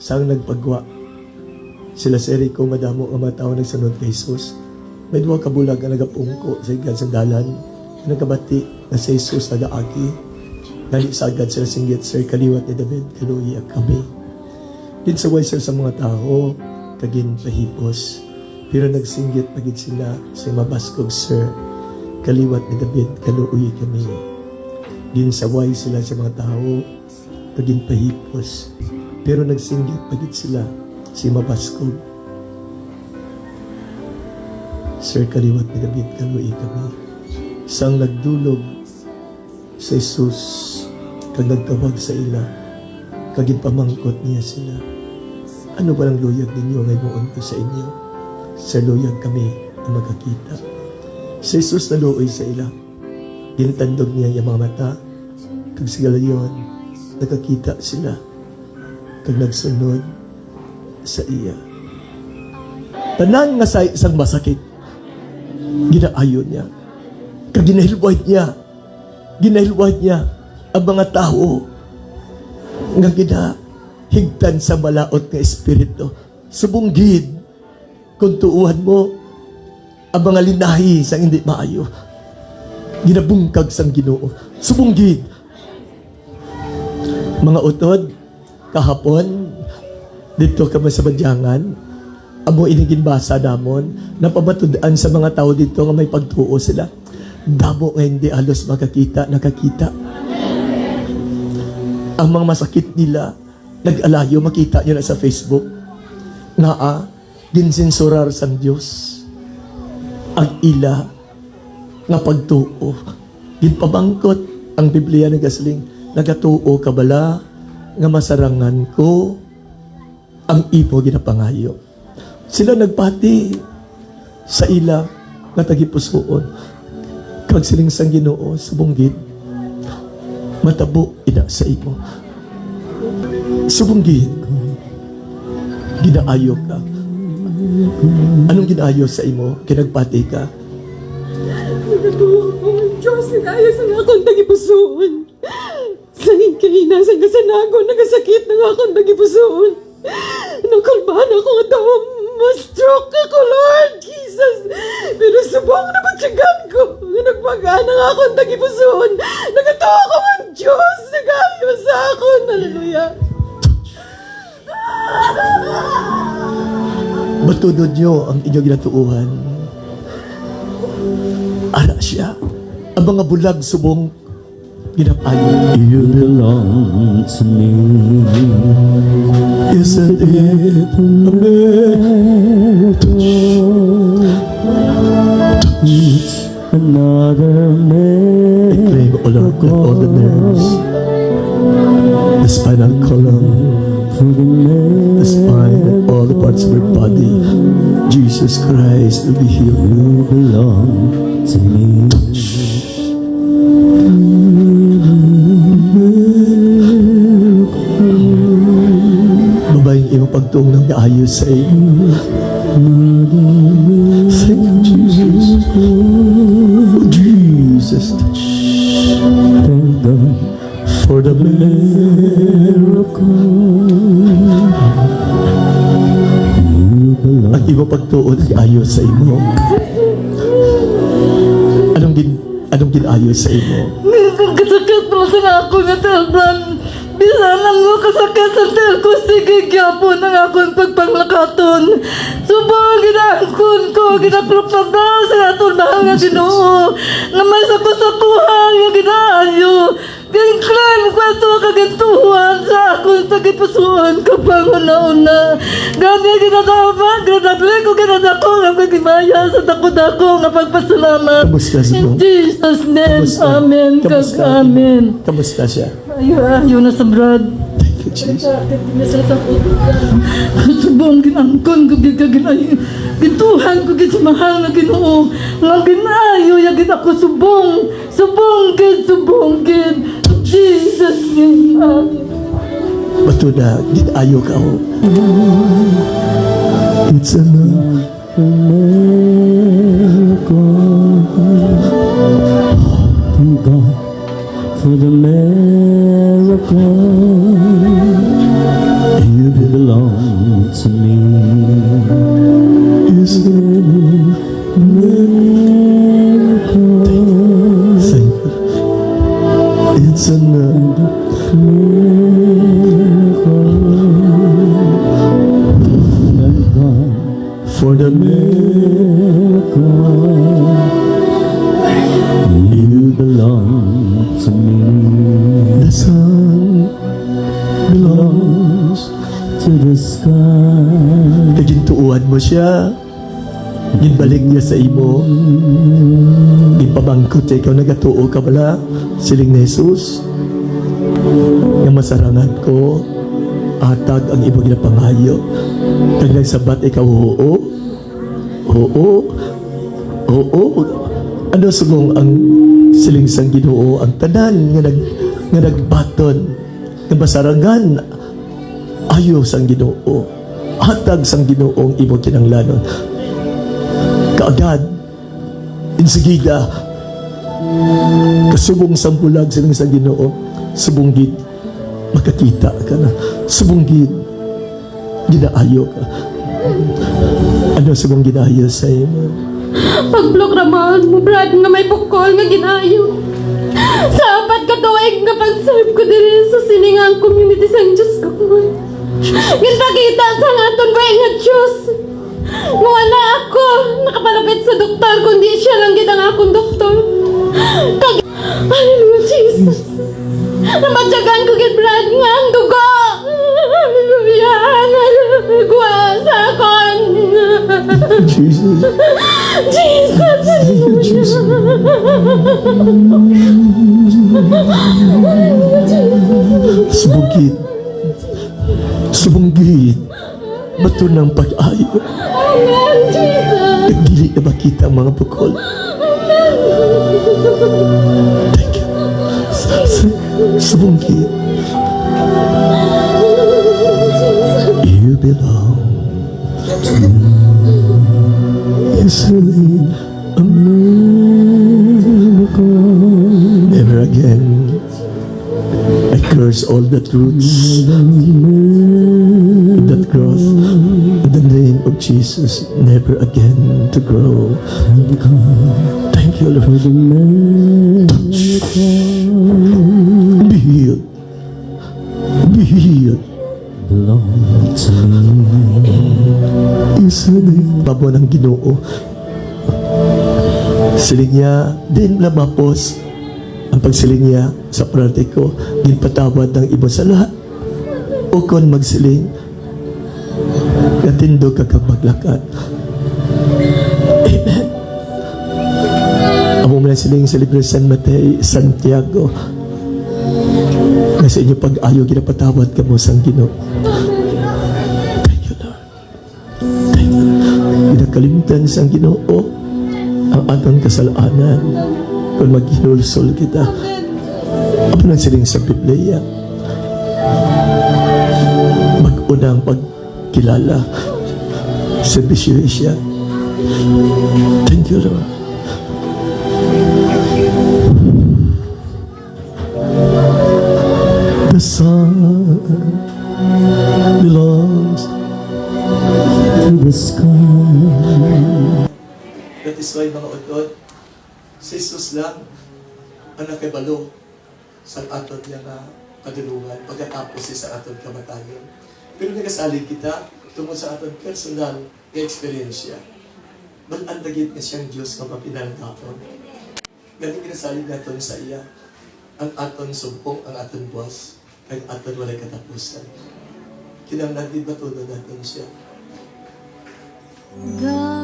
sang nagpagwa. Sila si Rico, madamo ang mga tao nagsunod kay Jesus. May duwa kabulag ang nagapungko sa ikan sa dalan. Nagkabati na si Jesus nagaagi. Nali sa agad sila singgit, Sir, kaliwat ni David, kaluhi ang kami. Din sa way sir sa mga tao, kagin pahipos. Pero nagsinggit pagid sila sa mabaskog, Sir, kaliwat ni David, kaluhi kami. Din sa way sila sa mga tao, kagin pahipos. Pero nagsinggit pagid sila sa mabaskog. Sir, kaliwat ni David, kaluhi kami. Sang nagdulog sa Jesus, kag nagtawag sa ila, kagin pamangkot niya sila. Ano ba ang luyag ninyo ngayon ko sa inyo? Sa luyag kami na magkakita. Si Jesus naluoy sa ila. Ginatandog niya yung mga mata. Kag sila yon, nakakita sila. Kag nagsunod sa iya. Tanan nga sa isang masakit, ginaayon niya. Kag ginahilwahit niya ang mga tao nga ginahigtan sa malaot nga espiritu. Subunggid kung tuuhan mo ang mga linahi sa hindi maayo. Ginabungkag sang Ginoo. Subunggid. Mga utod, kahapon, dito kami sa Badyangan, amo inigin basa namon, napamatudaan sa mga tao dito nga may pagtuo sila. Damo nga hindi alos nakakita. Ang mga masakit nila, nag-alayo, makita nyo na sa Facebook, nga ginsensurar sang Diyos ang ila nga pagtuo. Ginpabangkot ang Biblia nagasling, nagatuo ka bala nga masarangan ko ang ipo ginapangayo. Sila nagpati sa ila nga tagipusoon. Kag siling sang Ginoo sa bunggid, matabo ina sa imo. Subunggid, ginaayo ka. Anong ginaayo sa imo? Kinagpati ka? Diyos, nag-ayo sa nga akong tagipusoon. Sa hingkina, sa kasanagon, nagasakit na nga akong tagipusoon. Nakulbahan ako nga daw, ma-stroke ako, Lord Jesus. Pero subong na matyagan ko. Nagpagaan na nga akong tagipusoon. Nagatawa ko ang Diyos. Nag-ayo sa akon. Hallelujah. Matudod nyo ang inyong ginatuuhan. Ara siya. Ang mga bulag subong ginapayo. You belong to me. Isn't it amazing? It's another I claim all the nerves, the spinal column, the spine, and all the parts of your body. Jesus Christ will be healed. You belong to me. Babayang iyong pagtuong ng kaayos sa iyo. Thank you, Jesus. Oh, Jesus, Thank God for the miracle. you belong. Ang iyong pagtuon ng kaayos sa iyo. Anong ginayos sa iyo? Kasakit mo sa ako nga talban. Bisanan mo kasakit sa tel ko. Sige, gyapo na akong pagpanglakaton. Subang ginaangkon ko. Ginaklok na ba sa aton mahal nga Ginoo. Naman sa kusakuhan nga ginaayo. Gingklan ko ito kagintuhan sa akong tagipusuhan kapag una-una. Gani ginadaman, ginadabli ko ginadako nga pagimaya sa dako-dako nga pagpasalamat. Kamusta si In Bro? Jesus' name, Kamusta? Amen. Kamusta? Amen. Kamusta siya? Ayaw na sa brad. Thank you, Jesus. Subong ginangkon ko ginayo. Gintuhan ko sa mahal na Ginoo. Nga ginayo yagin ako subong. Subong gid. Jesus name. Amen. Bato na, ginayo ka ako. It's enough. Thank God for the miracle. You belong. For the miracle, you belong to me. the sun belongs To the sky, kagintuuhan mo siya. Ginbalik niya sa imo. Ginpabangkot siya. Ikaw nagatuo ka bala. Siling na Jesus. Nga masarangan ko. Atag ang imo ginapangayo. Kag nagsabat ikaw, oo. Oo. Oo. Ano sugong ang siling sang Ginoo, ang tanan nga nagbaton, nga masarangan ayo sang Ginoo, hatag sang Ginoo ang imo kinanglanon. Kaagad, insigida, kasubong sang bulag siling sang Ginoo, subunggid, makakita ka na, subunggid, ginaayo ka. Ano subong ginaayo sa imo? Pagprogramahan mo, Brad, nga may bukol nga ginayo. Sa apat ka tuig nga pag-serve ko diri sa siningang community sa Diyos ko. Ginpakita sa aton ba nga Diyos. Wala ako nakapalapit sa doktor, kundi siya lang gid ang akong doktor. Hallelujah, Jesus. Namatyagan ko gid, Brad, nga ang dugo. Hallelujah, hallelujah, sa akon. Jesus. Jesus! Jesus. Subunggid. Subunggid. Bato ng pag-ayo. Amen, Jesus! Nagdili na makita ang mga bukol. Thank you. Subunggid. You belong to me. Yes, really, a miracle. Never again. I curse all the truths that growth in the name of Jesus, never again to grow. Thank you, Lord. Be healed. Be healed. belong to me. Isa na yung babo ng Ginoo. Siling niya, din lamapos ang pagsiling niya sa pratiko, din patawad ng iba sa lahat. O kon magsiling, natindog ka kang maglakad. Amen. Amo mo na siling sa Libre San Mateo, Santiago, na sa inyo pag-ayo, ginapatawad ka mo sang Ginoo. Thank you, Lord. Thank you. Ginakalimtan sang Ginoo ang atong kasalanan kung maghinulsol kita. Apa na siling sa Biblia? Mag-unang pagkilala sa bisyo siya. Thank you, Lord. The sun belongs to the sky. That is why mga utod, si Jesus lang ang nakibalo sa aton niya na kadulungan pagkatapos sa aton kamatayon. Pero nagasalig kita tungkol sa aton personal na experience. Mag-andagit na siyang Diyos na mapinalangkapon. Ganun ginasalig natin sa iya ang aton sumpong, ang aton buwas, ang aton walay katapusan. Kinang nagdi batuno natin siya. God.